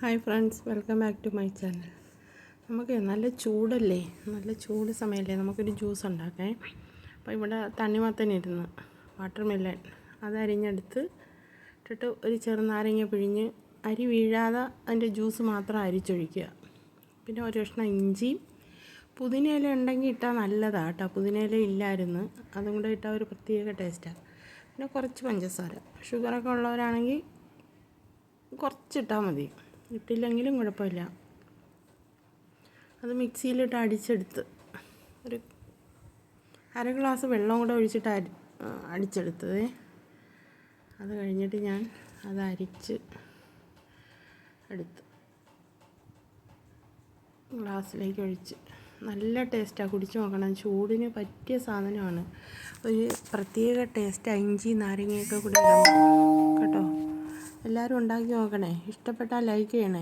Hi friends, welcome back to my channel. നമുക്ക് നല്ല ചൂടല്ലേ, നല്ല ചൂട് സമയമല്ലേ, നമുക്കൊരു ജ്യൂസ് ഉണ്ടാക്കാം. അപ്പോൾ ഇവിടെ തണ്ണിമത്തനിരുന്ന് വാട്ടർ മെലൺ അത് അരിഞ്ഞെടുത്ത് ഇട്ടിട്ട് ഒരു ചെറുനാരങ്ങ പിഴിഞ്ഞ് അരി വീഴാതെ അതിൻ്റെ ജ്യൂസ് മാത്രം അരിച്ചൊഴിക്കുക. പിന്നെ ഒരു കഷ്ണം ഇഞ്ചിയും പുതിനയില ഉണ്ടെങ്കിൽ ഇട്ടാൽ നല്ലതാണ് കേട്ടോ. പുതിനയില ഇല്ലായിരുന്നു, അതും കൂടെ ഇട്ടാൽ ഒരു പ്രത്യേക ടേസ്റ്റാണ്. പിന്നെ കുറച്ച് പഞ്ചസാര, ഷുഗറൊക്കെ ഉള്ളവരാണെങ്കിൽ കുറച്ചിട്ടാൽ മതി, ഇട്ടില്ലെങ്കിലും കുഴപ്പമില്ല. അത് മിക്സിയിലിട്ട് അടിച്ചെടുത്ത് ഒരു അര ഗ്ലാസ് വെള്ളം കൂടെ ഒഴിച്ചിട്ട് അടിച്ചെടുത്തത്. അത് കഴിഞ്ഞിട്ട് ഞാൻ അത് അരിച്ച് എടുത്ത് ഗ്ലാസ്സിലേക്ക് ഒഴിച്ച് നല്ല ടേസ്റ്റാണ്, കുടിച്ച് നോക്കണം. ചൂടിന് പറ്റിയ സാധനമാണ്, ഒരു പ്രത്യേക ടേസ്റ്റാണ് ഇഞ്ചി നാരങ്ങയൊക്കെ കൂടെ ഇടുമ്പോൾ കേട്ടോ. എല്ലാവരും ഉണ്ടാക്കി നോക്കണേ. ഇഷ്ടപ്പെട്ടാൽ ലൈക്ക് ചെയ്യണേ.